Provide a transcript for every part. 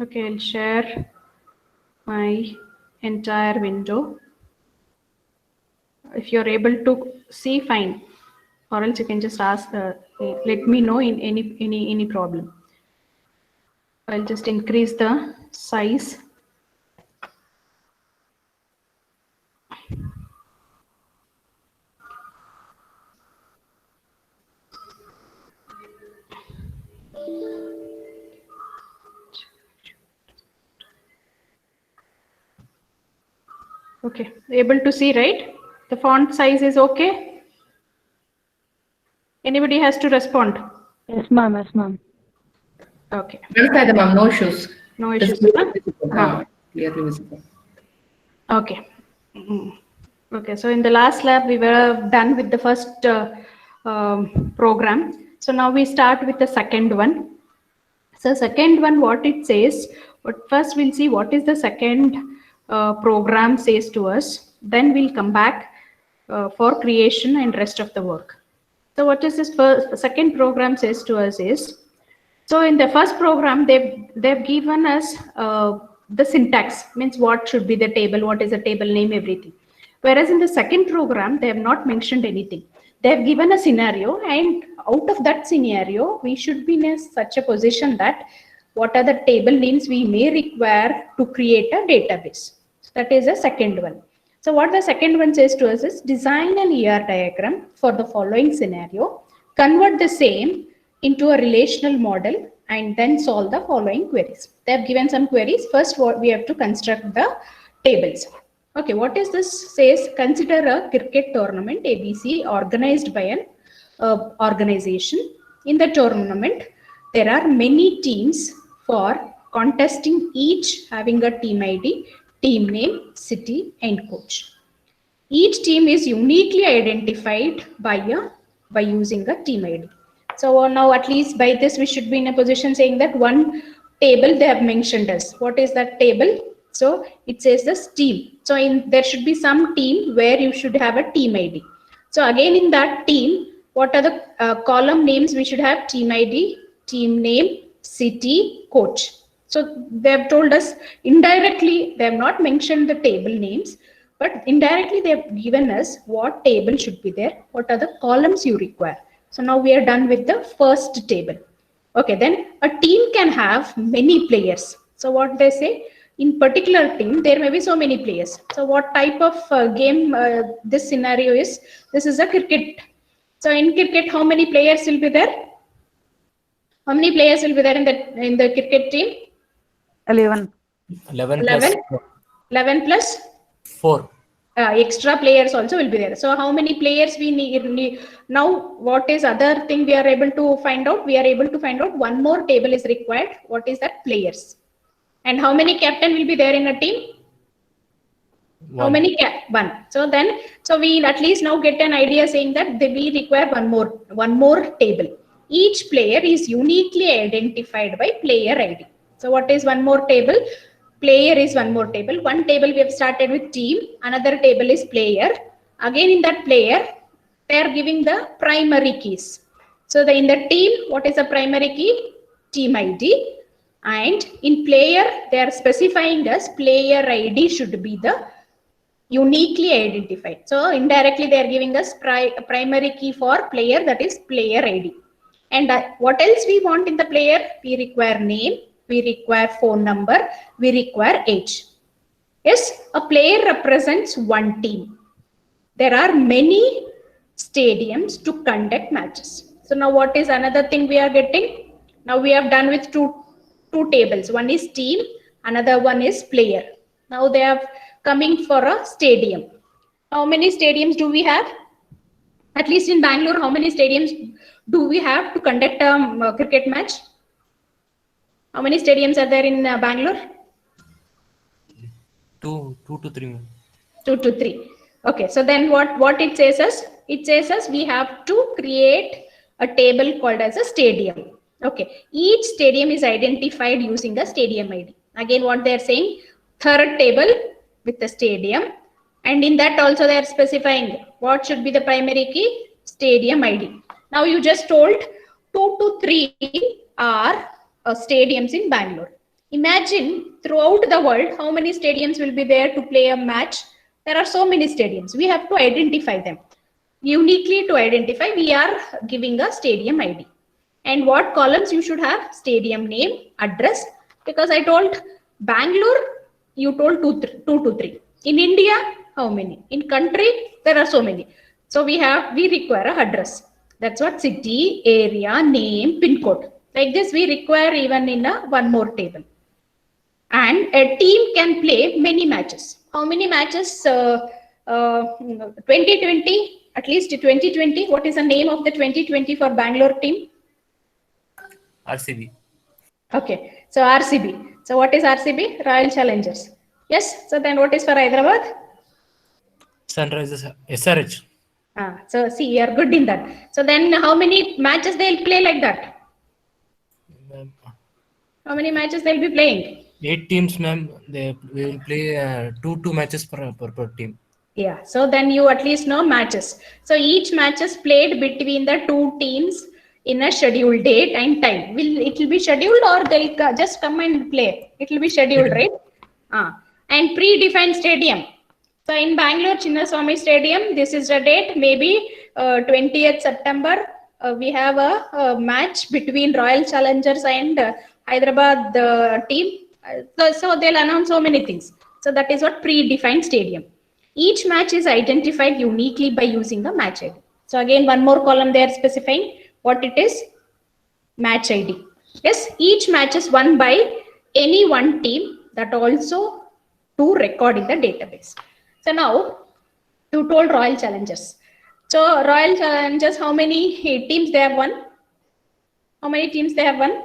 Okay, I'll share my entire window. If you're able to see, fine, or else you can just ask. Let me know in any problem. I'll just increase the size. Okay, able to see, right? The font size is okay. Anybody has to respond. Yes, ma'am. Yes, ma'am. Okay, Verified, ma'am. No issues. no It's issues. clearly visible. Huh? Clearly visible. Okay. Mhm. Okay, so in the last lab, we were done with the first program. So now we start with the second one. So second one, what it says, but first we'll see what is the second program says to us. Then we'll come back for creation and rest of the work. So what is this first, second program says to us is, so in the first program, they've given us the syntax, means what should be the table, what is the table name, everything. Whereas in the second program, they have not mentioned anything. They have given a scenario, and out of that scenario, we should be in such a position that what are the table names we may require to create a database. So that is the second one. So what the second one says to us is design an ER diagram for the following scenario, convert the same into a relational model and then solve the following queries. They have given some queries. First, what we have to construct the tables. Okay, what is this says? Consider a cricket tournament ABC organized by an organization. In the tournament, there are many teams for contesting, each having a team ID, team name, city, and coach. Each team is uniquely identified by using a team ID. So now at least by this we should be in a position saying that one table they have mentioned us. What is that table? So it says this team. So there should be some team where you should have a team ID. So again in that team, what are the column names we should have? Team ID, team name, city, coach. So they have told us indirectly, they have not mentioned the table names, but indirectly they have given us what table should be there, what are the columns you require. So now we are done with the first table. Okay, then a team can have many players. So what they say, in particular team, there may be so many players. So what type of game this scenario is? This is a cricket. So in cricket, how many players will be there? How many players will be there in the cricket team? 11. 11 plus 11. 11 plus 4. extra players also will be there. So how many players we need now? What is other thing we are able to find out? We are able to find out one more table is required. What is that? Players. And how many captain will be there in a team? How 1. many one? So then, so we at least now get an idea saying that we require one more table. Each player is uniquely identified by player ID. So what is one more table? Player is one more table. One table we have started with team. Another table is player. Again in that player, they are giving the primary keys. So in the team, what is the primary key? Team ID. And in player, they are specifying as player ID should be the uniquely identified. So indirectly they are giving us primary key for player, that is player ID. And what else we want in the player? We require name, we require phone number, we require age. Yes, a player represents one team. There are many stadiums to conduct matches. So now what is another thing we are getting? Now we have done with two tables. One is team, another one is player. Now they are coming for a stadium. How many stadiums do we have? At least in Bangalore, how many stadiums do we have to conduct a cricket match? How many stadiums are there in Bangalore? 2 to 3. 2 to 3. Okay, so then what it says us? It says us we have to create a table called as a stadium. Okay, each stadium is identified using the stadium ID. Again, what they are saying, third table with the stadium, and in that also they are specifying what should be the primary key, stadium ID. Now you just told 2 to 3 are stadiums in Bangalore. Imagine throughout the world, how many stadiums will be there to play a match? There are so many stadiums. We have to identify them. Uniquely to identify, we are giving a stadium ID. And what columns you should have? Stadium name, address. Because I told Bangalore, you told two to three. In India, how many? In country, there are so many. So we require a address. That's what city, area, name, pin code. Like this, we require even in a one more table. And a team can play many matches. How many matches? 2020, at least 2020. What is the name of the 2020 for Bangalore team? RCB. Okay, so RCB. So what is RCB? Royal Challengers. Yes. So then what is for Hyderabad? Sunrisers. SRH. So see, you are good in that. So then how many matches they'll play like that? How many matches they'll be playing? 8 teams, ma'am. We will play two matches per team. Yeah. So then you at least know matches. So each match is played between the two teams in a scheduled date and time. It will be scheduled, or they'll just come and play? It will be scheduled, right? And predefined stadium. So in Bangalore Chinnaswamy Stadium, this is the date. Maybe 20th September. We have a match between Royal Challengers and Hyderabad team. So they'll announce so many things. So that is what predefined stadium. Each match is identified uniquely by using a match ID. So again, one more column there specifying what it is. Match ID. Yes, each match is won by any one team, that also to record in the database. So now, you told Royal Challengers. So Royal Challengers, how many teams they have won? How many teams they have won?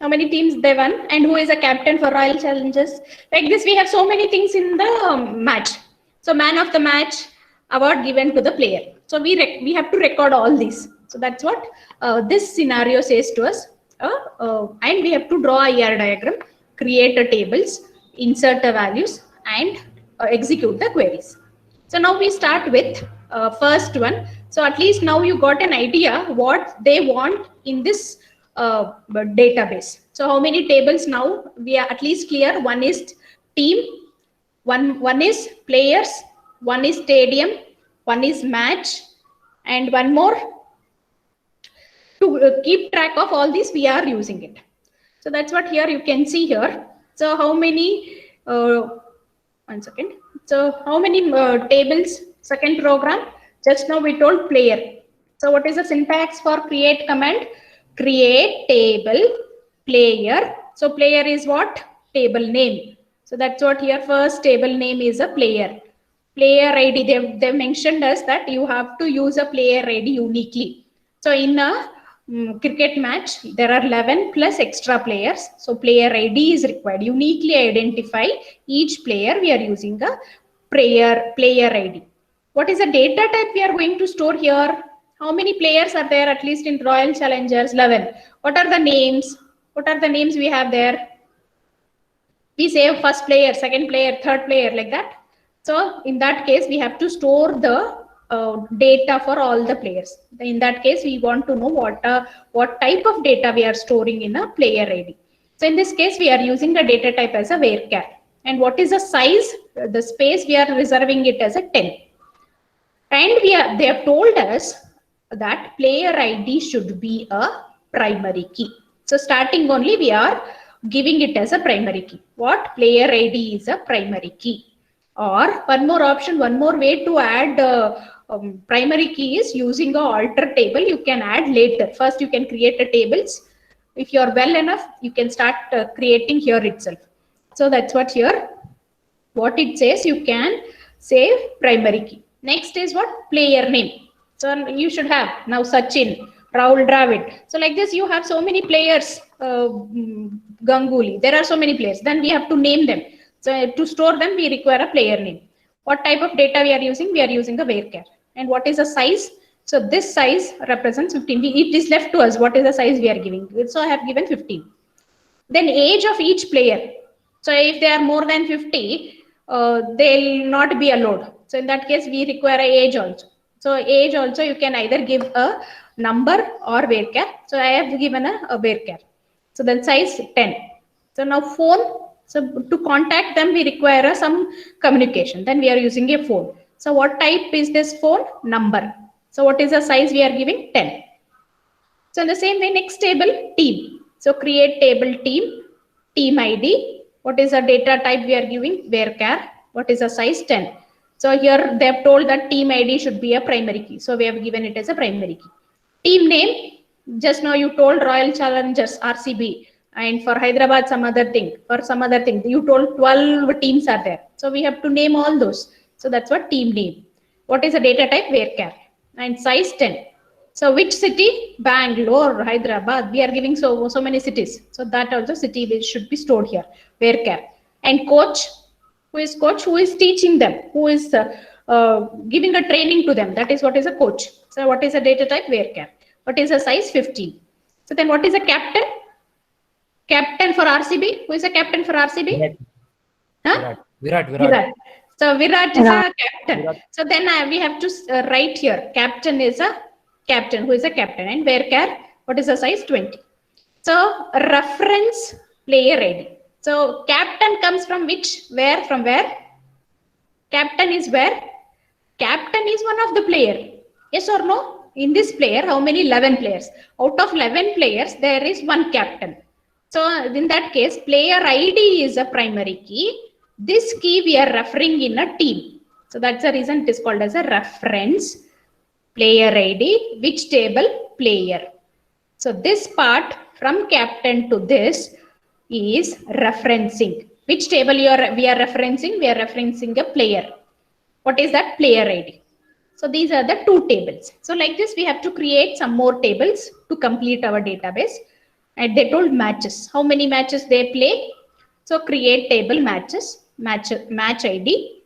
How many teams they won? And who is a captain for Royal Challengers? Like this, we have so many things in the match. So man of the match award given to the player. So we have to record all these. So that's what this scenario says to us. And we have to draw a ER diagram, create a tables, insert the values, and execute the queries. So now we start with first one. So at least now you got an idea what they want in this database. So how many tables now? We are at least clear. One is team, one is players, one is stadium, one is match, and one more. To keep track of all these, we are using it. So that's what here you can see here. So how many, one second. So how many tables, second program? Just now we told player. So what is the syntax for create command? Create table, player. So player is what? Table name. So that's what here first table name is a player. Player ID, they mentioned us that you have to use a player ID uniquely. So in a cricket match, there are 11 plus extra players. So player ID is required. Uniquely identify each player. We are using a player ID. What is the data type we are going to store here? How many players are there at least in Royal Challengers? 11. What are the names? What are the names we have there? We say first player, second player, third player, like that. So in that case, we have to store the data for all the players. In that case, we want to know what type of data we are storing in a player ID. So in this case, we are using the data type as a varchar. And what is the size? The space we are reserving it as a 10. And they have told us that player ID should be a primary key. So starting only, we are giving it as a primary key. What? Player ID is a primary key. Or one more option, one more way to add primary key is using a alter table. You can add later. First, you can create a tables. If you are well enough, you can start creating here itself. So that's what here, what it says, you can save primary key. Next is what? Player name. So you should have now Sachin, Rahul Dravid. So like this, you have so many players, Ganguly. There are so many players. Then we have to name them. So to store them, we require a player name. What type of data we are using? We are using a varchar. And what is the size? So this size represents 15. It is left to us. What is the size we are giving? So I have given 15. Then age of each player. So if they are more than 50, they'll not be allowed. So in that case, we require an age also. So age also, you can either give a number or varchar. So I have given a varchar. So then size 10. So now phone, so to contact them, we require some communication. Then we are using a phone. So what type is this phone? Number. So what is the size we are giving? 10. So in the same way, next table, team. So create table team ID. What is the data type we are giving? Varchar. What is the size? 10. So here they have told that team ID should be a primary key. So we have given it as a primary key. Team name, just now you told Royal Challengers, RCB, and for Hyderabad some other thing, for some other thing. You told 12 teams are there. So we have to name all those. So that's what team name. What is the data type? Varchar. And size 10. So which city? Bangalore, Hyderabad. We are giving so many cities. So that also city should be stored here. Varchar. And coach, who is coach? Who is teaching them? Who is giving a training to them? That is what is a coach. So what is the data type? Varchar. What is the size? 15. So then what is a captain? Captain for RCB. Who is a captain for RCB? Huh? Virat. So Virat is a captain. So then we have to write here. Captain is a captain. Who is a captain? And Varchar, what is the size? 20. So reference player ID. So captain comes from which? Where? From where? Captain is where? Captain is one of the player. Yes or no? In this player, how many? 11 players. Out of 11 players, there is one captain. So in that case, player ID is a primary key. This key we are referring in a team. So that's the reason it is called as a reference player ID. Which table? Player. So this part from captain to this is referencing. Which table we are referencing? We are referencing a player. What is that? Player ID. So these are the two tables. So like this, we have to create some more tables to complete our database. And they told matches. How many matches they play? So create table matches, match ID.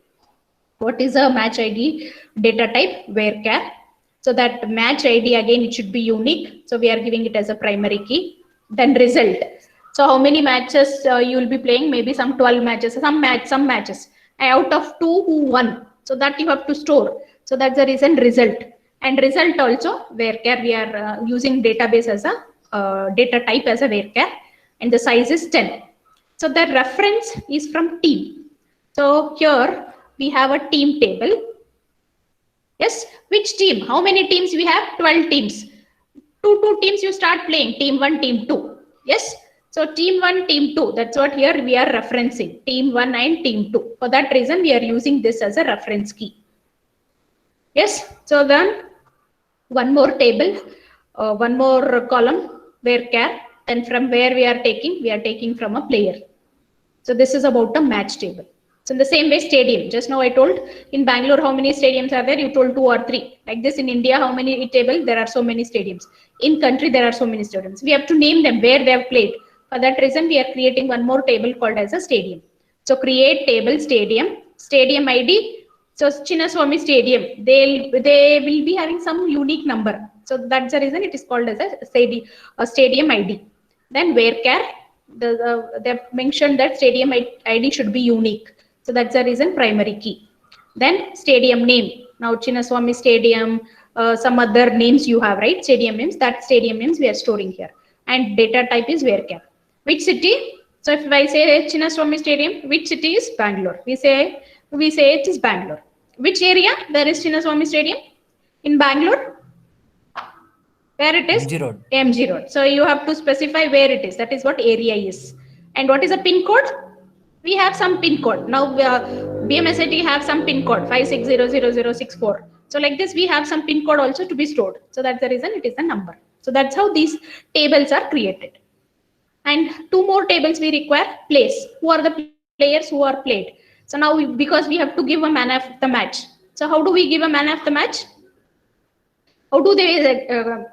What is a match ID? Data type, Varchar. So that match ID, again, it should be unique. So we are giving it as a primary key. Then result. So how many matches you will be playing? Maybe some 12 matches, some matches. Out of 2, who won? So that you have to store. So that's the reason result. And result also, Varchar, we are using database as a data type as a Varchar. And the size is 10. So the reference is from team. So here we have a team table. Yes, which team? How many teams we have? 12 teams. Two teams you start playing. Team 1, team 2. Yes. So team 1, team 2. That's what here we are referencing. Team 1 and team 2. For that reason, we are using this as a reference key. Yes. So then one more table, one more column, Varchar. And from where we are taking from a player. So this is about a match table. So in the same way, stadium. Just now I told in Bangalore how many stadiums are there. You told 2 or 3. Like this in India, how many table? There are so many stadiums. In country, there are so many stadiums. We have to name them where they have played. For that reason, we are creating one more table called as a stadium. So create table stadium ID. So Chinnaswamy Stadium, they will be having some unique number. So that's the reason it is called as a stadium ID. Then Varchar, they have mentioned that stadium ID should be unique. So that's the reason primary key. Then stadium name. Now Chinnaswamy Stadium, some other names you have, right? Stadium names. That stadium names we are storing here. And data type is Varchar. Which city? So if I say Chinnaswamy Stadium, which city is? Bangalore. We say it is Bangalore. Which area? There is Chinnaswamy Stadium in Bangalore. Where it is? MG Road. MG Road. So you have to specify where it is. That is what area is. And what is a pin code? We have some pin code. Now BMSIT have some pin code 56000064. So like this, we have some pin code also to be stored. So that's the reason it is the number. So that's how these tables are created. And 2 more tables we require. Place. Who are the players who are played? So now because we have to give a man of the match. So how do we give a man of the match? How do they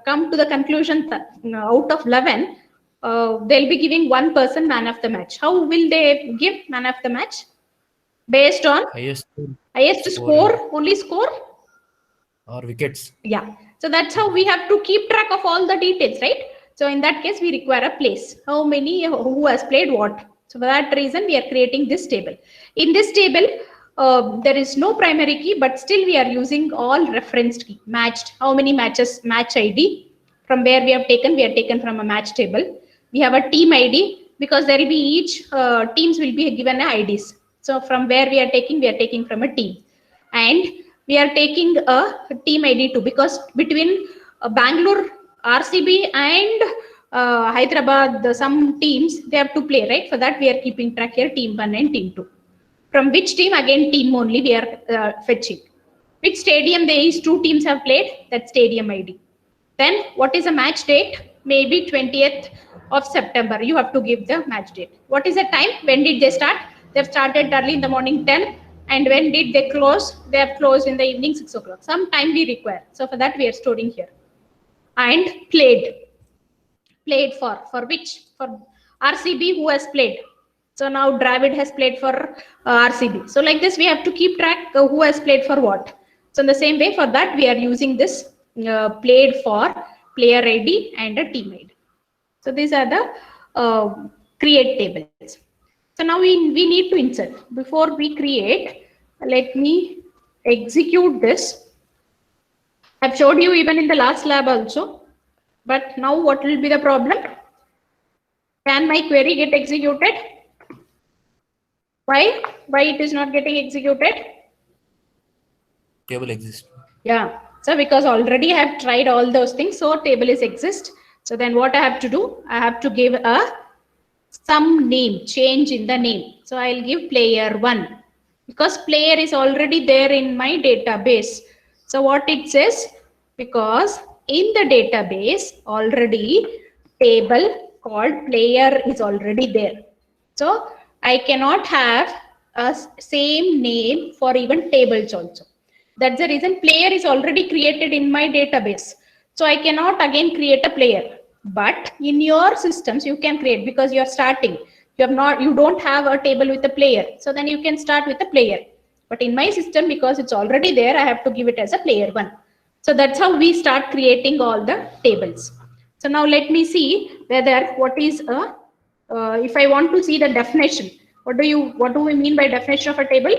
come to the conclusion that out of 11, they'll be giving one person man of the match? How will they give man of the match? Based on Highest score, only score? or wickets. Yeah. So that's how we have to keep track of all the details, right? So in that case, we require a place. How many, who has played what? So for that reason, we are creating this table. In this table, there is no primary key, but still we are using all referenced key, matched. How many matches? Match ID. From where we have taken from a match table. We have a team ID because there will be each teams will be given a IDs. So from where we are taking from a team, and we are taking a team ID too, because between Bangalore, RCB and Hyderabad, some teams they have to play, right? For that we are keeping track here, team 1 and team 2. From which team? Again team only we are fetching. Which stadium these two teams have played? That stadium ID. Then what is the match date? Maybe 20th of September. You have to give the match date. What is the time? When did they start? They've started early in the morning 10. And when did they close? They have closed in the evening 6 o'clock. Some time we require. So for that we are storing here. And played. Played for which? For RCB, who has played. So now Dravid has played for RCB. So like this we have to keep track who has played for what. So in the same way, for that we are using this played for player ID and a team ID. So these are the create tables. So now we need to insert. Before we create, let me execute this. I've showed you even in the last lab also. But now what will be the problem? Can my query get executed? Why? Why it is not getting executed? Table exists. Yeah. So because already I have tried all those things, so table is exist. So then what I have to do? I have to give some name, change in the name. So I'll give player 1 because player is already there in my database. So what it says? Because in the database already table called player is already there. So I cannot have a same name for even tables also. That's the reason player is already created in my database. So I cannot again create a player. But in your systems, you can create because you're starting. You don't have a table with a player. So then you can start with a player. But in my system, because it's already there, I have to give it as a player 1. So that's how we start creating all the tables. So now let me see whether what is a, if I want to see the definition, what do we mean by definition of a table?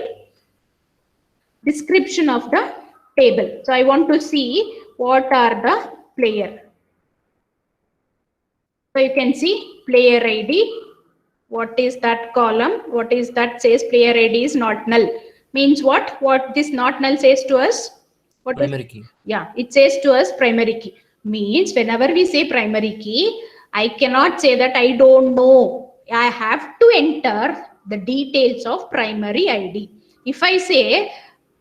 Description of the table. So I want to see what are the player. So you can see player ID. What is that column? What is that says player ID is not null? Means what? What this not null says to us? What Primary key. Yeah, it says to us primary key. Means whenever we say primary key, I cannot say that I don't know. I have to enter the details of primary ID. If I say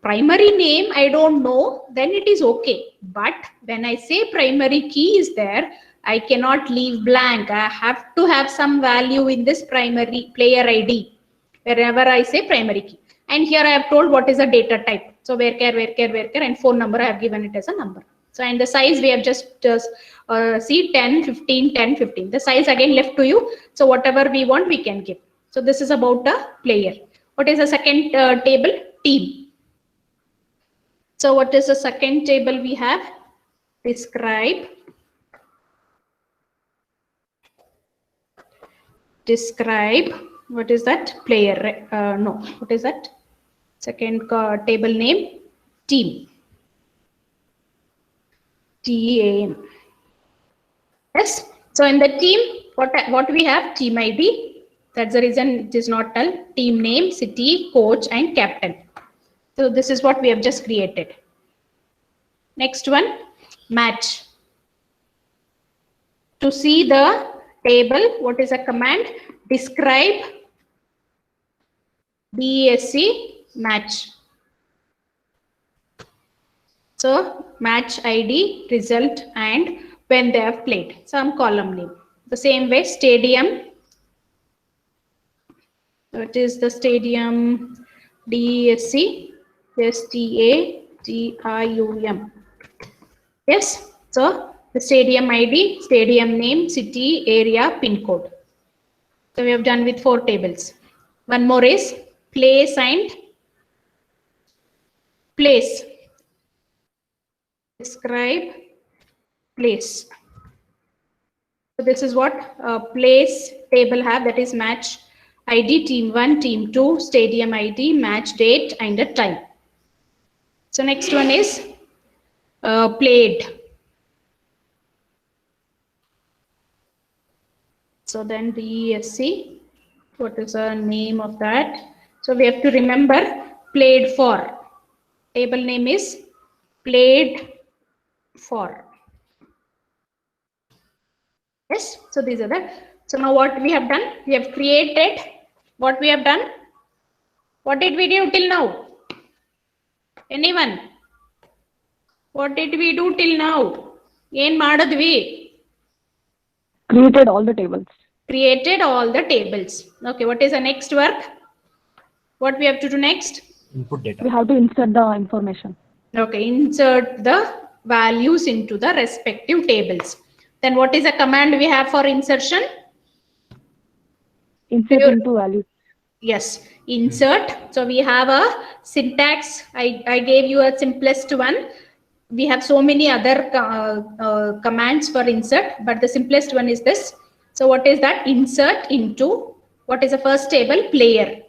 primary name I don't know, then it is okay. But when I say primary key is there, I cannot leave blank. I have to have some value in this primary player ID wherever I say primary key. And here I have told what is the data type. So where care, and phone number I have given it as a number. So and the size we have just see 10, 15, 10, 15. The size again left to you. So whatever we want we can give. So this is about a player. What is the second table? Team. So what is the second table we have? Describe what is that? Player. No, what is that? Second table name, team. TAM. Yes. So in the team, what we have? Team ID. That's the reason it is not null. Team name, city, coach, and captain. So this is what we have just created. Next one, match. To see the table, what is a command? Describe DSC match. So match ID, result, and when they have played. Some column name. The same way, stadium. So it is the stadium DSC, STADIUM. Yes. So the stadium ID, stadium name, city, area, pin code. So we have done with 4 tables. One more is place and place. Describe place. So this is what place table have, that is match ID, team 1, team 2, stadium ID, match date, and the time. So next one is played. So then DESC, what is the name of that? So we have to remember played for. Table name is played for. Yes, so these are the, so now what we have done? We have created, what we have done? What did we do till now? Anyone? What did we do till now? Yen madadvi? Created all the tables. Created all the tables. Okay, what is the next work? What we have to do next? Input We data. have to insert the information. Okay, insert the values into the respective tables. Then what is the command we have for insertion? Insert Sure. into values. Yes, insert. So we have a syntax. I gave you a simplest one. We have so many other commands for insert, but the simplest one is this. So what is that? Insert into, what is the first table? Player.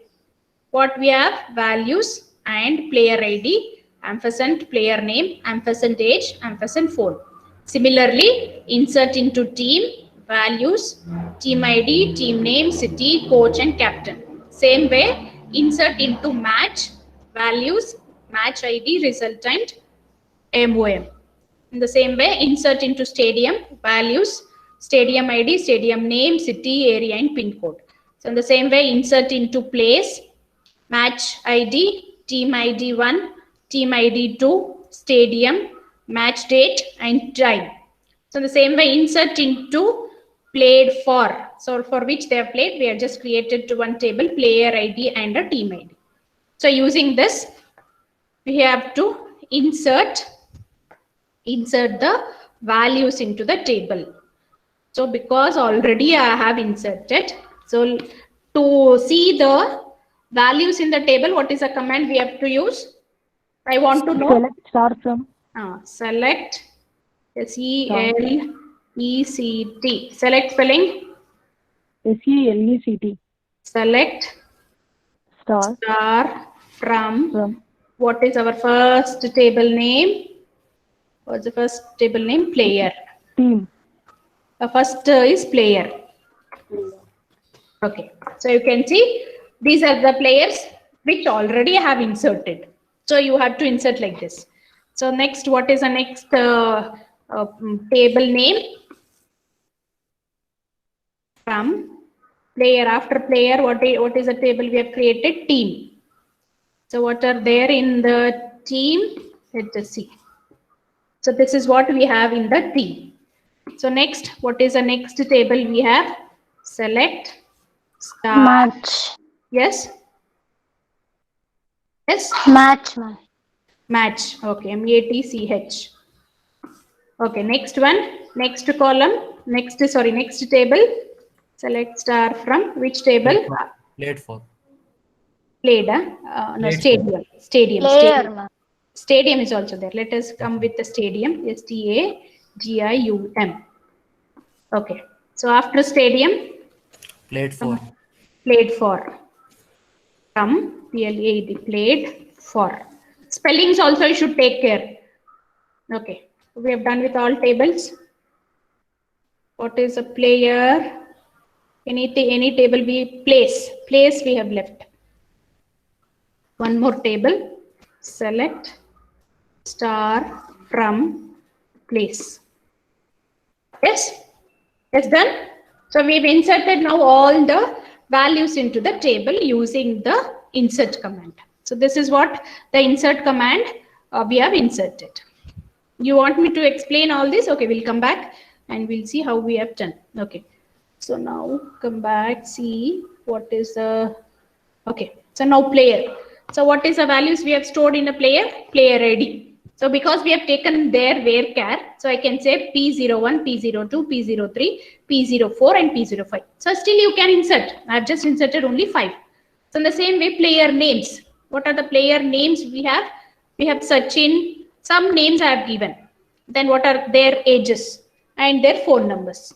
What we have? Values and player ID, ampersand player name, ampersand age, ampersand phone. Similarly, insert into team, values, team ID, team name, city, coach and captain. Same way, insert into match, values, match ID, resultant, MOM. In the same way, insert into stadium, values, stadium ID, stadium name, city, area and pin code. So in the same way, insert into place, match ID, team ID 1, team ID 2, stadium, match date and time. So in the same way, insert into played for. So for which they have played, we have just created to one table, player ID and a team ID. So using this, we have to insert the values into the table. So because already I have inserted, so to see the values in the table, what is the command we have to use? I want to know. Select star from. Select SELECT. Select spelling. SELECT. Select Star from. What is our first table name? What's the first table name? Player. team. The first is player. Okay, so you can see these are the players which already have inserted. So you have to insert like this. So next, what is the next table name? From player. After player, what is the table we have created? Team. So what are there in the team? Let us see. So this is what we have in the team. So next, what is the next table we have? Select star. Match. Yes. Yes. Match. Match. Okay. MATCH. Okay. Next one. Next column. Next table. Select star from which table? Played for. Played. No, Played stadium. Stadium. Player, Stadium. ma'am. Stadium is also there. Let us come with the stadium. STAGIUM. Okay. So after stadium, Played for. played for. From PLAD, played for. Spellings also you should take care. Okay. We have done with all tables. What is a player? Any table we place. Place we have left. One more table. Select star from place. Yes. Yes, done. So we've inserted now all the values into the table using the insert command. So this is what the insert command we have inserted. You want me to explain all this? Okay, we'll come back and we'll see how we have done. Okay. So now come back, see what is the, okay. So now player. So what is the values we have stored in a player? Player ID. So because we have taken their varchar, so I can say P01, P02, P03, P04 and P05. So still you can insert. I have just inserted only 5. So in the same way, player names. What are the player names we have? We have Sachin. Some names I have given. Then what are their ages and their phone numbers.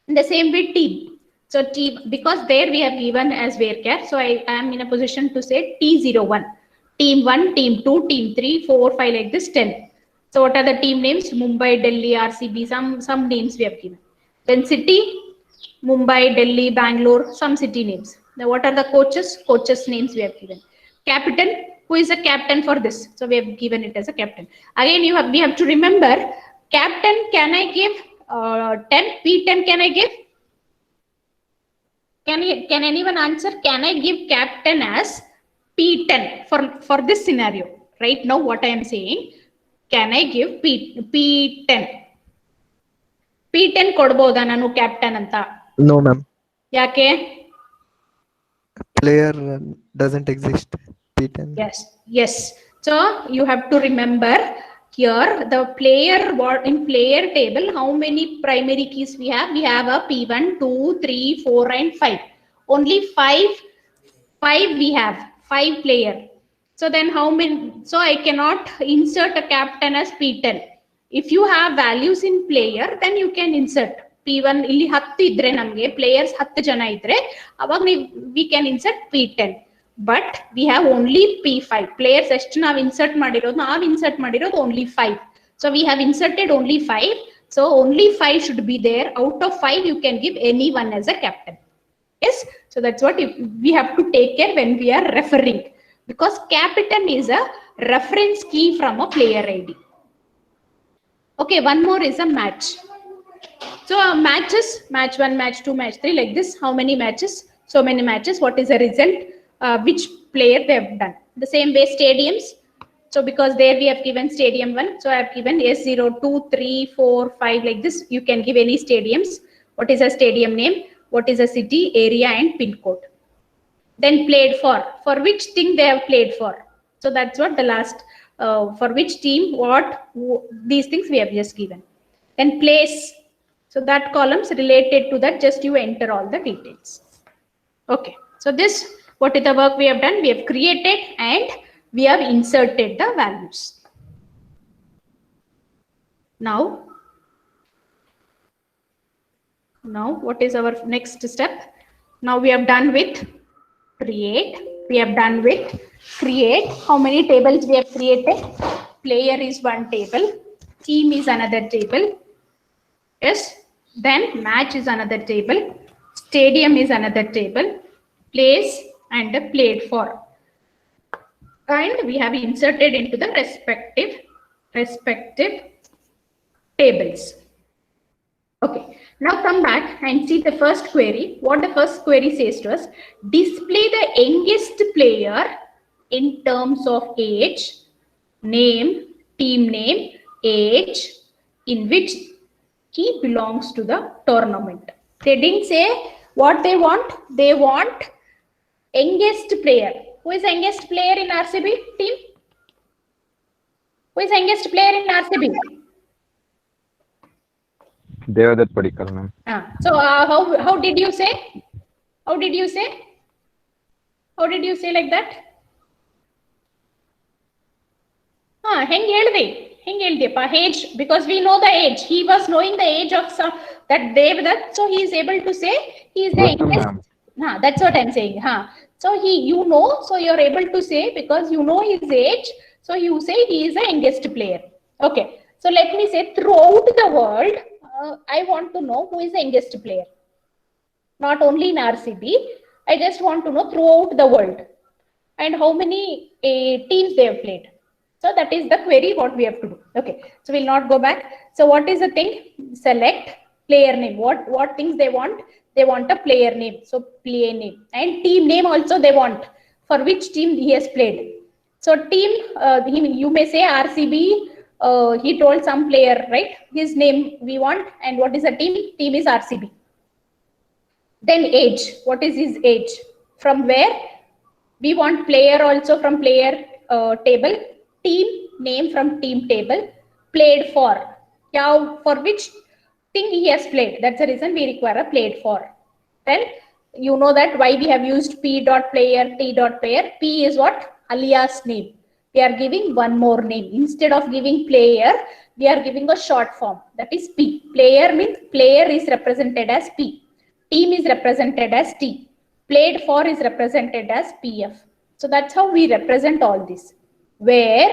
In the same way, team. So team, because there we have given as varchar. So I am in a position to say T01. Team 1, team 2, team 3, 4, 5 like this 10. So what are the team names? Mumbai, Delhi, RCB, some names we have given. Then city, Mumbai, Delhi, Bangalore, some city names. Now, what are the coaches? Coaches' names we have given. Captain, who is a captain for this? So we have given it as a captain. Again, we have to remember, captain, can I give 10? P10 can I give? Can anyone answer? Can I give captain as P10 for this scenario? Right now, what I am saying, can I give P10? P10 ಕೊಡ್ಬೋದಾ ನಾನು captain ಅಂತ? No, ma'am. ಯಾಕೆ? Player doesn't exist. P10. Yes. So you have to remember here the player, what in player table, how many primary keys we have? We have a P1, 2, 3, 4 and 5. Only five we have, 5 player. So then how many? So I cannot insert a captain as P10. If you have values in player, then you can insert P1. ಇಲ್ಲಿ 10 ಇದ್ರೆ ನಮಗೆ players 10 ಜನ ಇದ್ರೆ ಅವಾಗ we can insert P10. But we have only P5 players. ಎಷ್ಟು ನಾವು insert ಮಾಡಿರೋದು only 5. So we have inserted only 5. So only 5 should be there. Out of 5, you can give anyone as a captain. Yes. So that's what we have to take care when we are referring, because captain is a reference key from a player ID. Okay, one more is a match. So matches, match 1, match 2, match 3, like this. How many matches? So many matches. What is the result? Which player they have done. The same way stadiums. So because there we have given stadium 1. So I have given S0, 2, 3, 4, 5, like this. You can give any stadiums. What is a stadium name? What is a city, area and pin code? Then played for which thing they have played for. So that's what the last, for which team, these things we have just given. Then place. So that columns related to that, just you enter all the details. Okay. So this, what is the work we have done? We have created and we have inserted the values. Now what is our next step? Now we have done with create. We have done with create. How many tables we have created? Player is one table. Team is another table. Yes. Then match is another table. Stadium is another table. Place and played for. And we have inserted into the respective tables. Okay. Now come back and see the first query. What the first query says to us: display the youngest player in terms of age, name, team name, age, in which he belongs to the tournament. They didn't say what they want. They want youngest player. Who is youngest player in RCB team? Who is youngest player in RCB? Devdutt Padikkal, ma'am. So how did you say? How did you say? How did you say like that? ಹೆಂಗ್ ಹೇಳ್ದಿಯಪ್ಪ age, because we know the age. He was knowing the age of that Devdutt, so he is able to say he is the youngest. That's what I'm saying. So so you're able to say, because you know his age, so you say he is the youngest player. Okay. So let me say, throughout the world, I want to know who is the youngest player. Not only in RCB, I just want to know throughout the world and how many teams they have played. So that is the query what we have to do. Okay. So we'll not go back. So what is the thing? Select player name. What things they want? They want a player name. So player name and team name also they want. For which team he has played. So team, you may say RCB. He told some player, right? His name we want, and what is the team? Team is RCB. Then age. What is his age? From where? We want player also from player table. Team name from team table. Played for. For which thing he has played. That's the reason we require a played for. Then you know that why we have used P.player, T.player. P is what? Alias name. We are giving one more name. Instead of giving player, we are giving a short form. That is P. Player means player is represented as P. Team is represented as T. Played for is represented as PF. So that's how we represent all this. Where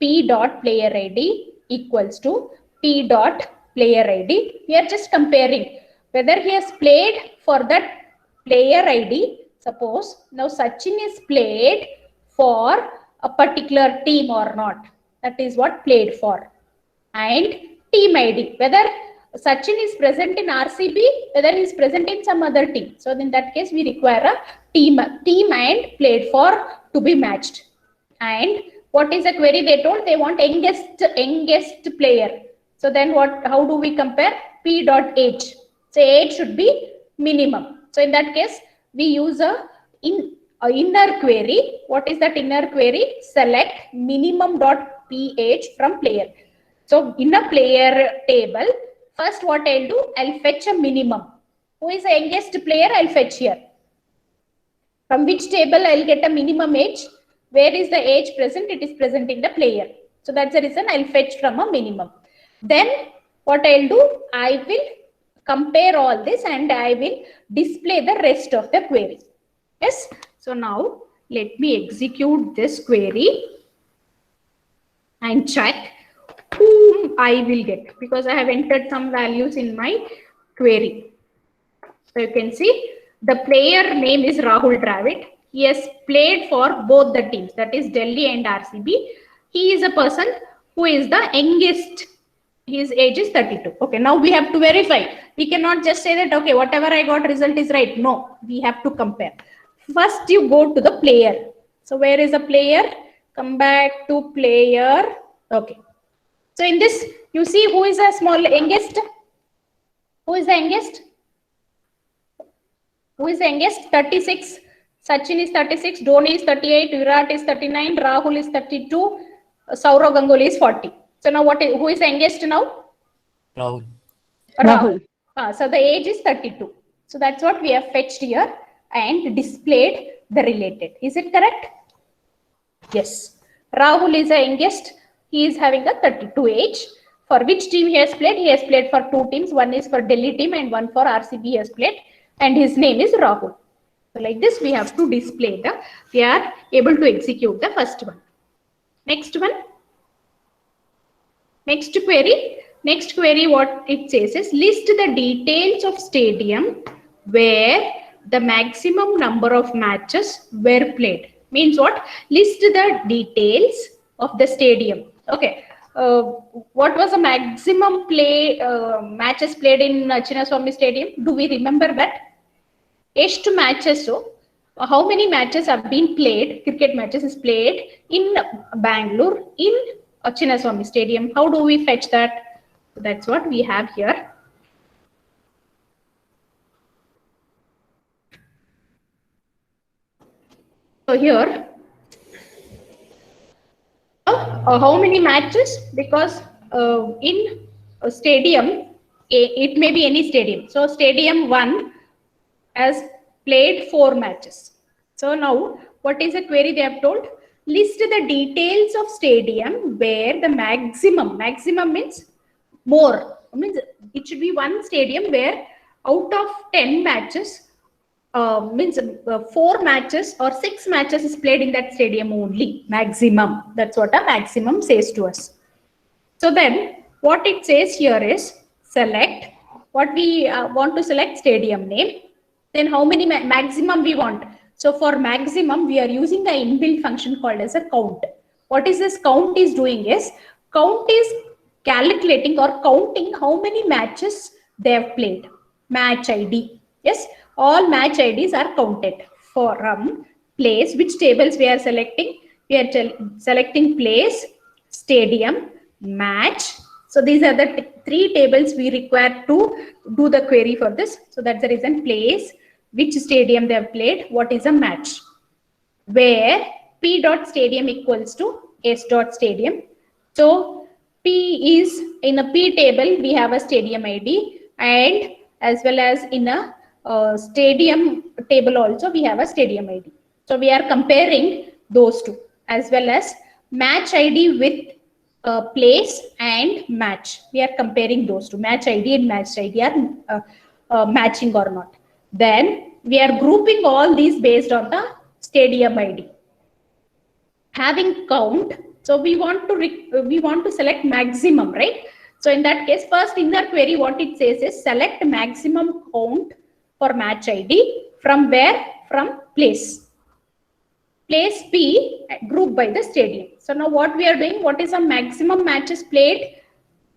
P.player ID equals to P.player ID. We are just comparing. whether he has played for that player ID. Suppose now Sachin is played for a particular team or not. That is what played for. And team ID, whether Sachin is present in RCB, whether he is present in some other team. So in that case, we require a team and played for to be matched. And what is the query they told? They want youngest player. So then how do we compare? P dot age. So age should be minimum. So in that case, we use a inner query. What is that inner query? Select minimum dot ph from player. So in a player table, first what I'll do, I'll fetch a minimum. Who is the youngest player? I'll fetch here. From which table I'll get a minimum age? Where is the age present? It is present in the player. So that's the reason I'll fetch from a minimum. Then what I'll do, I will compare all this and I will display the rest of the query. Yes. So now let me execute this query and check whom I will get, because I have entered some values in my query. So you can see the player name is Rahul Dravid. He has played for both the teams, that is Delhi and RCB. He is a person who is the youngest. His age is 32. Okay, now we have to verify. We cannot just say that, okay, whatever I got result is right. No, we have to compare. First, you go to the player. So where is the player? Come back to player. Okay. So in this, you see who is the youngest? Who is the youngest? Who is the youngest? 36. Sachin is 36. Dhoni is 38. Virat is 39. Rahul is 32. Saurav Ganguly is 40. So now who is the youngest now? Rahul. Rahul. So the age is 32. So that's what we have fetched here and displayed the related. Is it correct? Yes. Rahul is the youngest. He is having a 32 age. For which team he has played? He has played for two teams. One is for Delhi team and one for RCB he has played. And his name is Rahul. So like this, we have to display we are able to execute the first one. Next one. Next query. Next query, what it says is list the details of stadium where the maximum number of matches were played. Means what? List the details of the stadium. Okay. What was the maximum matches played in Chinnaswamy Stadium? Do we remember that? ಎಷ್ಟು matches? So, how many matches have been played? Cricket matches is played in Bangalore in Chinnaswamy Stadium. How do we fetch that? That's what we have here. So here, how many matches? Because in a stadium, it may be any stadium. So stadium 1 has played 4 matches. So now, what is the query they have told? List the details of stadium where the maximum means more. Means it should be one stadium where out of 10 matches, means 4 matches or 6 matches is played in that stadium only. Maximum. That's what a maximum says to us. So then, what it says here is select what we want to select stadium name. Then how many maximum we want? So for maximum, we are using the inbuilt function called as a count. What is this count is doing is, count is calculating or counting how many matches they have played. Match ID. Yes, all match IDs are counted from place. Which tables we are selecting? We are selecting place, stadium, match. So these are the 3 tables we require to do the query for this. So that's the reason place, which stadium they have played, what is a match, where P dot stadium equals to S dot stadium. So P is in a P table, we have a stadium ID, and as well as in a stadium table also we have a stadium ID. So we are comparing those two, as well as match ID with place and match. We are comparing those two. Match ID and match ID are matching or not. Then we are grouping all these based on the stadium ID. Having count, so we want to select maximum, right? So in that case, first in the query, what it says is select maximum count for match ID from where? From place. Place P group by the stadium. So now what we are doing, what is the maximum matches played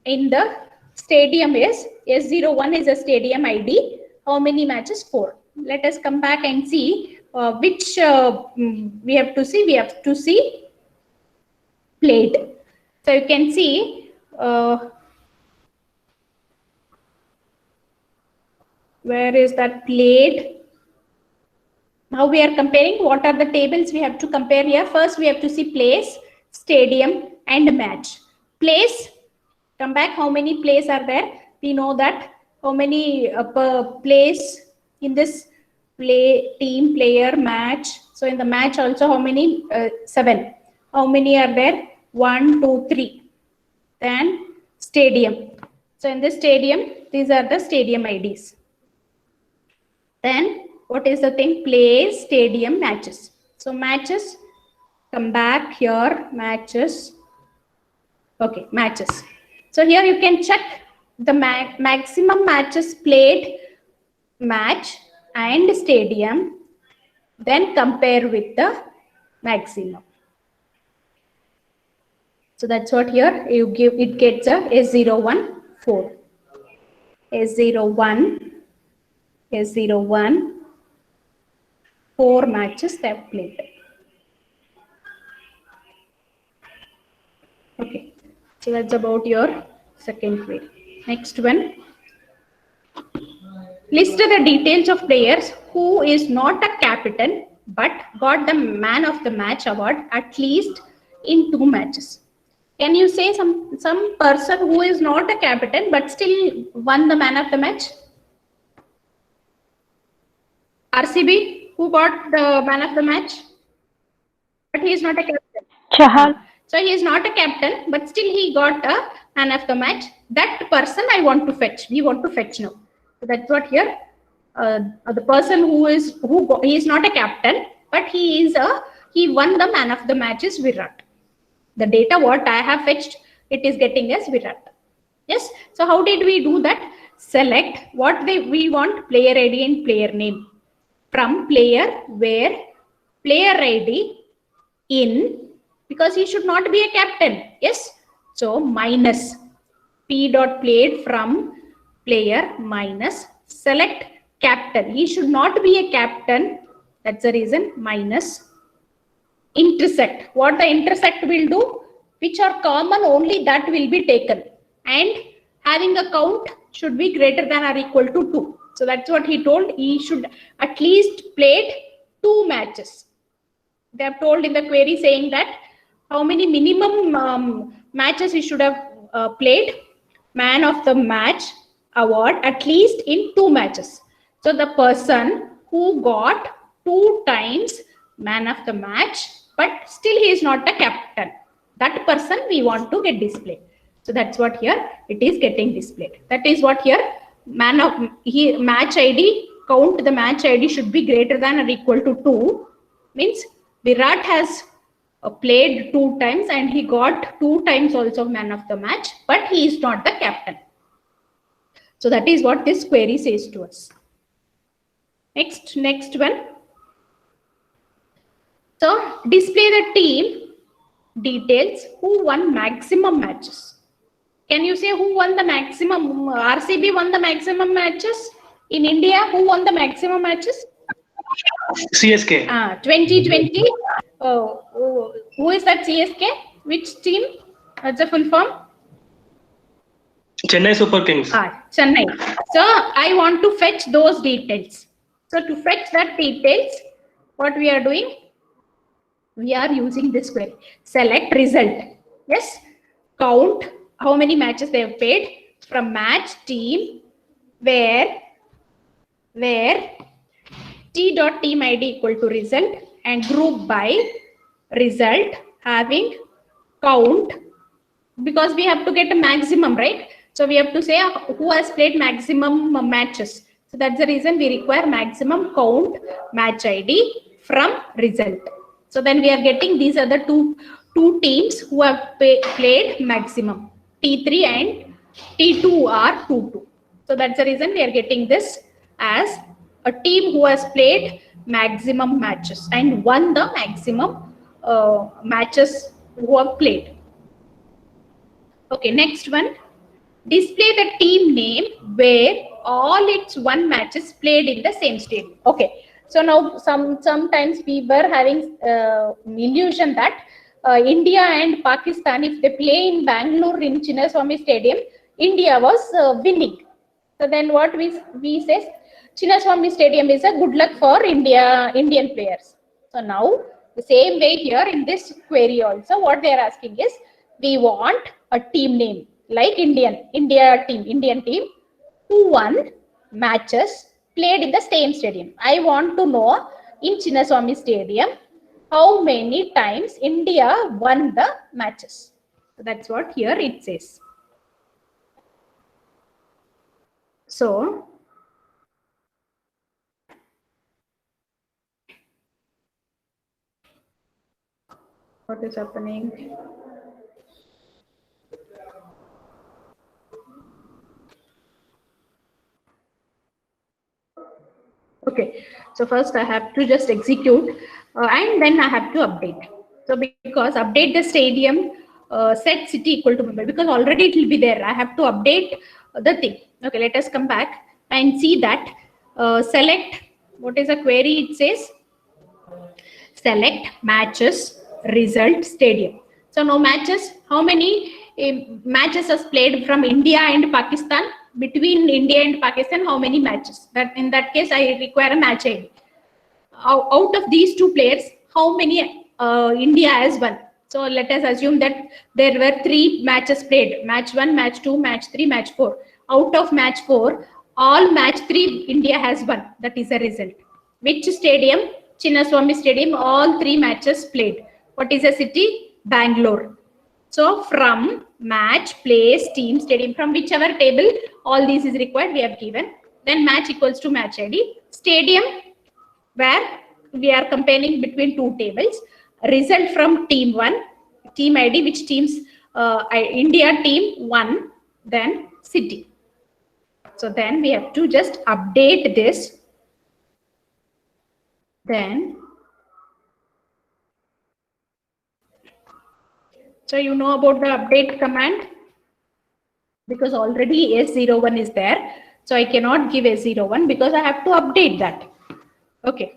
in the stadium is S01 is a stadium ID. How many matches? 4. Let us come back and see which we have to see. We have to see played. So you can see where is that played? Now we are comparing what are the tables we have to compare here. First we have to see place, stadium and match. Place, come back, how many plays are there? We know that how many per place in this play, team, player, match. So in the match also how many? 7. How many are there? 1, 2, 3. Then stadium. So in the stadium, these are the stadium IDs. Then what is the thing? Plays, stadium, matches. So matches, come back here, matches. Okay, matches. So here you can check the maximum matches played, match and stadium, then compare with the maximum. So that's what here you give, it gets a S01, 4. S01, S01, 4 matches they have played. Okay, so that's about your second query. Next one. List the details of players who is not a captain but got the man of the match award at least in 2 matches. Can you say some person who is not a captain but still won the man of the match? RCB, who got the man of the match? But he is not a captain. Chahal. So he is not a captain, but still he got a man of the match. That person I want to fetch. We want to fetch now. So that's what here. The person he is not a captain, but he won the man of the match is Virat. The data what I have fetched, it is getting as Virat. Yes. So how did we do that? Select what we want, player ID and player name. From player where player ID in, because he should not be a captain. Yes. So minus P dot played from player minus select captain. He should not be a captain. That's the reason minus intersect. What the intersect will do, which are common only that will be taken, and having a count should be greater than or equal to 2. So that's what he told. He should at least played 2 matches. They have told in the query saying that how many minimum matches he should have played. Man of the match award at least in 2 matches. So the person who got 2 times man of the match, but still he is not a captain. That person we want to get displayed. So that's what here it is getting displayed. That is what here match ID count, the match ID should be greater than or equal to 2. Means Virat has played 2 times and he got 2 times also man of the match, but he is not the captain. So that is what this query says to us. Next one. So display the team details who won maximum matches. Can you say who won the maximum? RCB won the maximum matches in India. Who won the maximum matches? CSK. 2020. Who is that CSK? Which team? What's the full form? Chennai Super Kings. Chennai. So I want to fetch those details. So to fetch that details, what we are doing? We are using this query. Select result. Yes. Count how many matches they have played from match team where T dot team ID equal to result and group by result having count, because we have to get a maximum, right? So we have to say who has played maximum matches. So that's the reason we require maximum count match ID from result. So then we are getting these are the two teams who have played maximum, T3 and T2 are 2-2. So that's the reason we are getting this as a team who has played maximum matches and won the maximum matches who have played. Okay, next one. Display the team name where all its won matches played in the same stadium. Okay, so now sometimes we were having illusion that India and Pakistan, if they play in Bangalore in Chinnaswamy Stadium, India was winning. So then what we say, Chinnaswamy Stadium is a good luck for Indian players. So now the same way here in this query also, what they are asking is, we want a team name like Indian team who won matches played in the same stadium. I want to know in Chinnaswamy Stadium how many times India won the matches. So that's what here it says. So what is happening? Okay, so first I have to just execute and then I have to update. So because update the stadium, set city equal to Mumbai, because already it will be there. I have to update the thing. Okay, let us come back and see that. Select, what is the query? It says select matches, result, stadium. So no matches. How many matches are played from India and Pakistan? Between India and Pakistan, how many matches? That in that case, I require a match ID. Out of these two players, how many India has won? So let us assume that there were 3 matches played: match 1, match 2, match 3, match 4. Out of match 4, all match 3 India has won. That is the result. Which stadium? Chinnaswamy Stadium. All 3 matches played. What is the city? Bangalore. So from match, place, team, stadium, from whichever table all these is required, we have given. Then match equals to match ID. Stadium, where we are comparing between 2 tables. Result from team 1, team ID, which teams, India team 1, then city. So then we have to just update this. Then, so you know about the update command, because already S01 is there. So I cannot give S01 because I have to update that. Okay.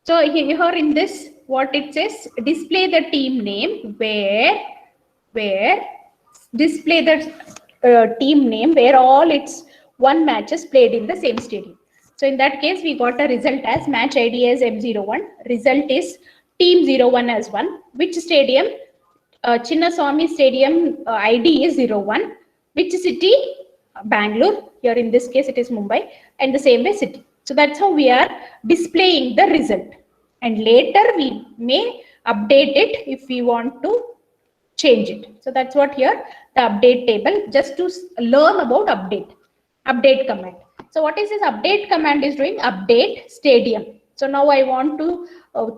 So here in this, what it says, display the team name where display the team name where all its won matches played in the same stadium. So in that case, we got a result as match ID as M01. Result is team 01 as 1. Which stadium? Chinnaswamy Stadium ID is 01. Which city? Bangalore. Here in this case, it is Mumbai. And the same way city. So that's how we are displaying the result. And later we may update it if we want to change it. So that's what here the update table, just to learn about update command. So what is this update command is doing? Update stadium. So now I want to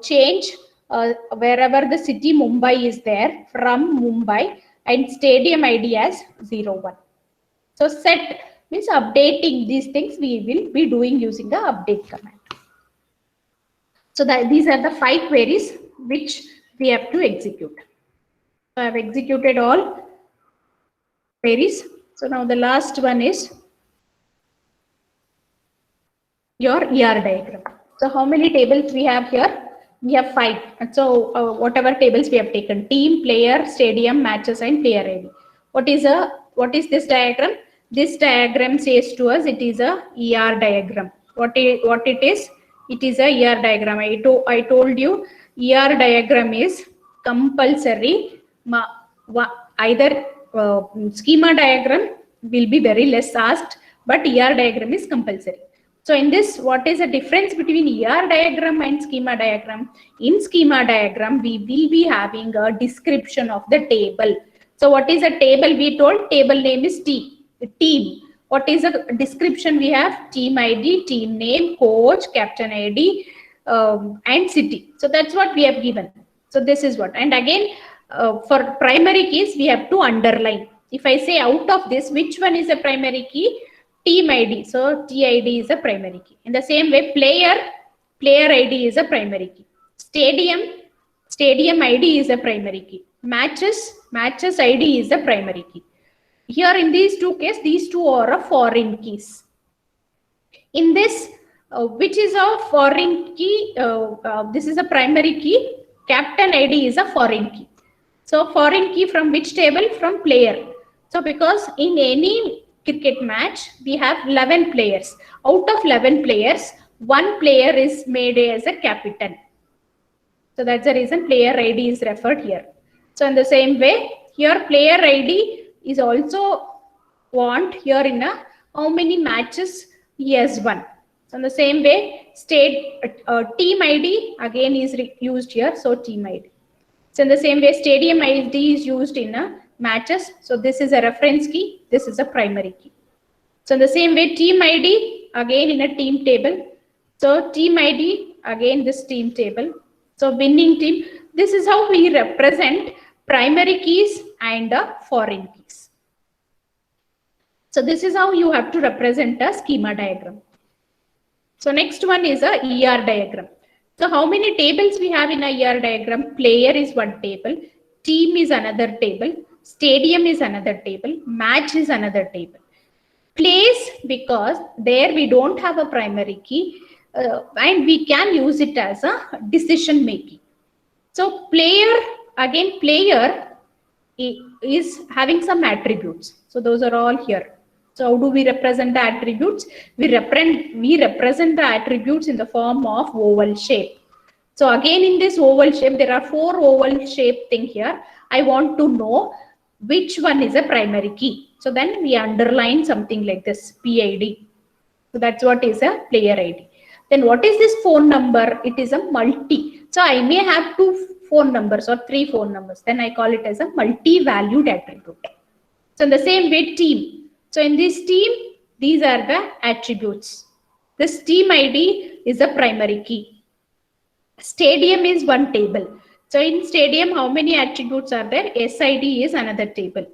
change wherever the city Mumbai is there from Mumbai and stadium ID as 01. So set means updating these things we will be doing using the update command. So that these are the 5 queries which we have to execute. So I have executed all queries. So now the last one is your ER diagram. So how many tables we have here? We have 5. So whatever tables we have taken: team, player, stadium, matches, and player ID. What is this diagram? This diagram says to us it is a ER diagram. What it is? It is a ER diagram. I told you ER diagram is compulsory. Either schema diagram will be very less asked, but ER diagram is compulsory. So in this, what is the difference between ER diagram and schema diagram? In schema diagram, we will be having a description of the table. So what is a table? We told table name is team. What is the description? We have team ID, team name, coach, captain ID, and city. So that's what we have given. So this is what. And again, for primary keys, we have to underline. If I say out of this, which one is a primary key? Team ID. So TID is a primary key. In the same way, player ID is a primary key. Stadium ID is a primary key. Matches ID is a primary key. Here in these two cases, these two are foreign keys. In this, which is a foreign key, this is a primary key. Captain ID is a foreign key. So foreign key from which table? From player. So because in any cricket match, we have 11 players. Out of 11 players, one player is made as a captain. So that's the reason player ID is referred here. So in the same way, here player ID is also want here in a how many matches he has won. So in the same way, team ID again is used here. So team ID. So in the same way, stadium ID is used in matches. So this is a reference key. This is a primary key. So in the same way, team ID again in a team table. So team ID again this team table. So winning team. This is how we represent primary keys and foreign keys. So this is how you have to represent a schema diagram. So next one is a ER diagram. So how many tables we have in a ER diagram? Player is one table, team is another table, stadium is another table, match is another table. Place, because there we don't have a primary key and we can use it as a decision making. So player is having some attributes. So those are all here. So how do we represent the attributes? We represent the attributes in the form of oval shape. So again in this oval shape, there are 4 oval shape thing here. I want to know which one is a primary key. So then we underline something like this, PID. So that's what is a player ID. Then what is this phone number? It is a multi. So I may have 2 phone numbers or 3 phone numbers. Then I call it as a multi-valued attribute. So in the same way, team. So in this team, these are the attributes. This team ID is a primary key. Stadium is one table. So in stadium, how many attributes are there? SID is another table.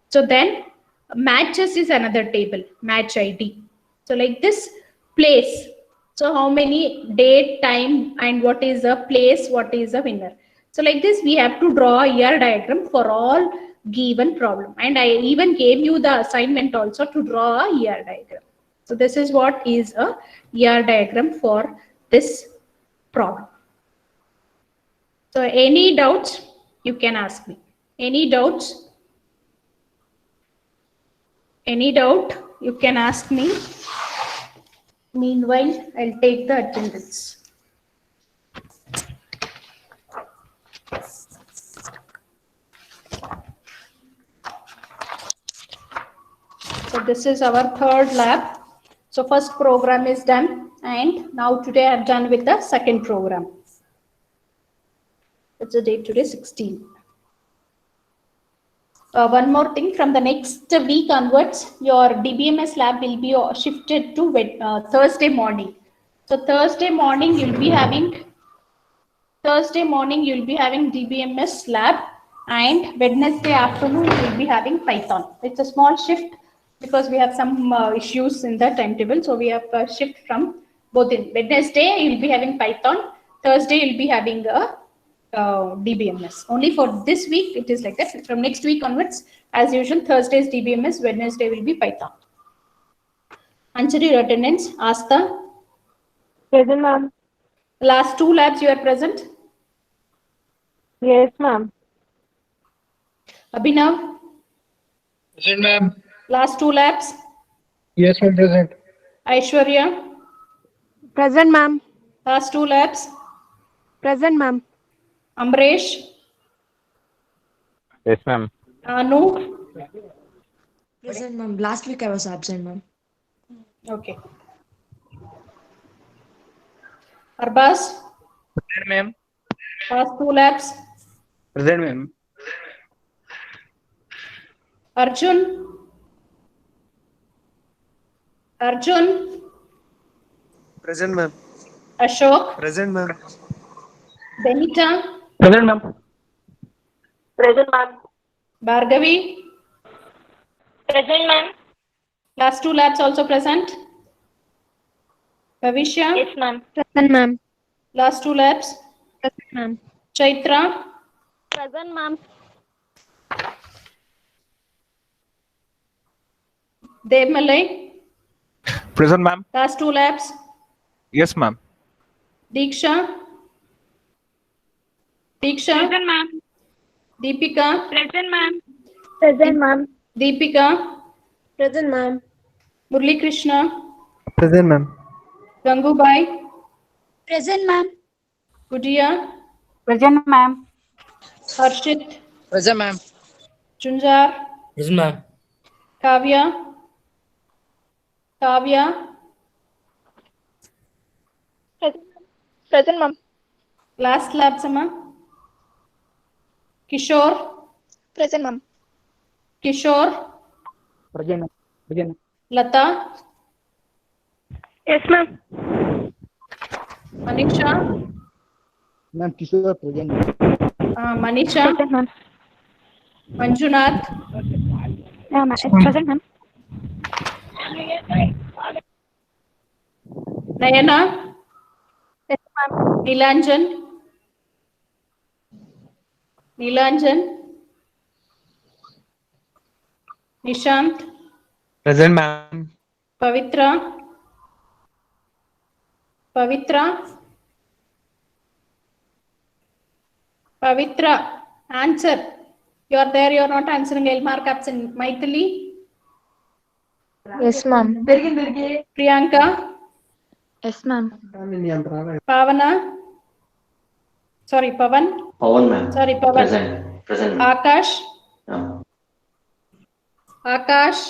So then matches is another table, match ID. So like this, place. So how many date, time, and what is a place, what is a winner. So like this, we have to draw a ER diagram for all given problem. And I even gave you the assignment also to draw a ER diagram. So this is what is a ER diagram for this problem. So any doubts, you can ask me. Any doubts? Any doubt, you can ask me. Meanwhile, I'll take the attendance. So this is our third lab. So first program is done, and now today I've done with the second program. It's the date today, 16. One more thing, from the next week onwards, your DBMS lab will be shifted to Thursday morning. So Thursday morning you'll be having DBMS lab, and Wednesday afternoon you'll be having Python. It's a small shift because we have some issues in the timetable. So we have a shift from both. In Wednesday you'll be having Python. Thursday you'll be having a DBMS. Only for this week it is like that. From next week onwards, as usual, Thursday is DBMS, Wednesday will be Python. Answer your attendance. Asta? Present, ma'am. Last 2 labs you are present? Yes, ma'am. Abhinav? Present, ma'am. Last 2 labs? Yes, ma'am, present. Aishwarya? Present, ma'am. Last 2 labs? Present, ma'am. Amresh? Yes, ma'am. Anu? Present, ma'am. Last week I was absent, ma'am. Okay. Arbaz? Present, ma'am. Last 2 labs? Present, ma'am. Arjun? Arjun? Present, ma'am. Ashok? Present, ma'am. Benita? Present, ma'am. Present, ma'am. Bhargavi? Present, ma'am. Last two labs also present. Bhavishya, Yes, ma'am. Present, ma'am. last two labs. Present, ma'am. Chaitra, Present, ma'am. Devmalai, Present, ma'am. last two labs. Yes, ma'am. Diksha, Present, ma'am. Deepika, Present, ma'am. Present, ma'am. Deepika, Present, ma'am. Murli Krishna, Present, ma'am. Gangubai, Present, ma'am. Gudiya, Present, ma'am. Harshit, Present, ma'am. Chunjar, Present, ma'am. Kavya, Present, ma'am. last lab sama. Kishore, Present, ma'am. Kishore, Present. Present. Lata, Yes, ma'am. Manisha, Ma'am, Kishore present. Manisha, Present, ma'am. Manjunath, Yeah, ma'am. It's present, ma'am. Nayana, Yes, ma'am. Nilanjan, Nishant, Present, ma'am. Pavitra, answer. You are there, you are not answering. L mark absent. Maithili, Yes, ma'am. Priyanka, Yes, ma'am. Pavana, sorry, Pavan, Pawan, ma'am. sorry, Pavan, Present. Present. Akash, Yeah. Akash,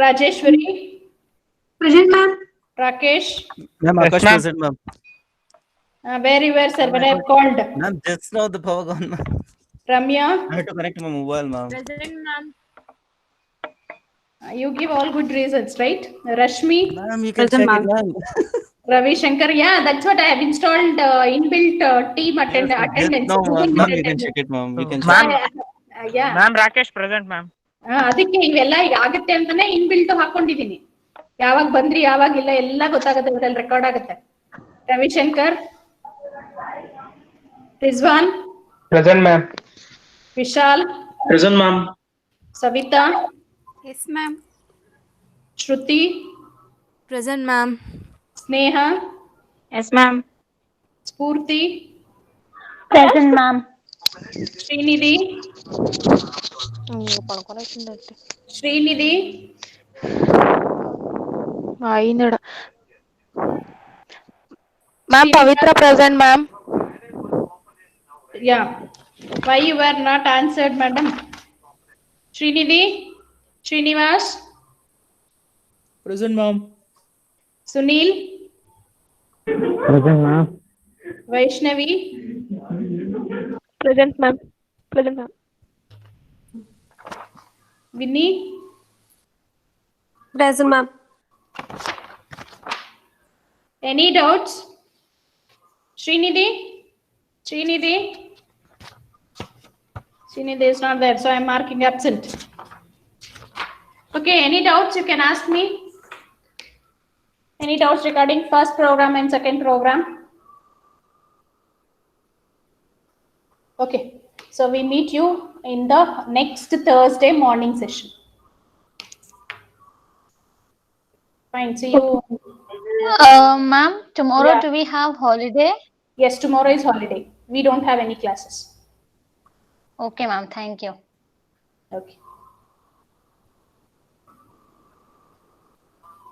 Rajeshwari, Present, ma'am. Rakesh, Ma'am, Yes, Akash ma'am. present, ma'am. very well, sir, but I have called. Ma'am, just now the power gone, ma'am. Ramya, I had to connect my mobile, ma'am. Present, ma'am. you give all good reasons, right? Rashmi, Ma'am, you can Present, check it, ma'am. ma'am. Ravi Shankar, yeah, that's what I have installed inbuilt team Yes, ma'am. Just attendance. now, ma'am, Google ma'am, Meet you can attendance. check it, ma'am. You can So check Ma'am. it. yeah. Ma'am, Rakesh present, ma'am. ಅದಕ್ಕೆ ಇವೆಲ್ಲ ಈಗ ಆಗುತ್ತೆ ಅಂತಾನೆ inbuilt ಹಾಕೊಂಡಿದೀನಿ ಯಾವಾಗ ಬಂದ್ರಿ ಯಾವಾಗಿಲ್ಲ ಎಲ್ಲ ಗೊತ್ತಾಗುತ್ತೆ ಇದ್ರಲ್ಲಿ ರೆಕಾರ್ಡ್ ಆಗುತ್ತೆ Ravishankar Rizwan Present, ma'am. Vishal Present, ma'am. Savita Yes, ma'am. Shruti Present, ma'am. Sneha Yes, ma'am. Spoorthi Present, ma'am. Srinidhi Srinidhi Ma'am, Pavitra present, ma'am. yeah why you were not answered madam Srinidhi Srinivas Present, ma'am. Sunil Present, ma'am. Vaishnavi Present, ma'am. Present, ma'am. Vinny Present, ma'am. any doubts Srinidhi Srinidhi is not there so I am marking absent okay any doubts you can ask me any doubts regarding first program and second program okay so we meet you in the next Thursday morning session fine see you Ma'am, tomorrow Yeah. do we have holiday? yes tomorrow is holiday we don't have any classes Okay, ma'am. Thank you. okay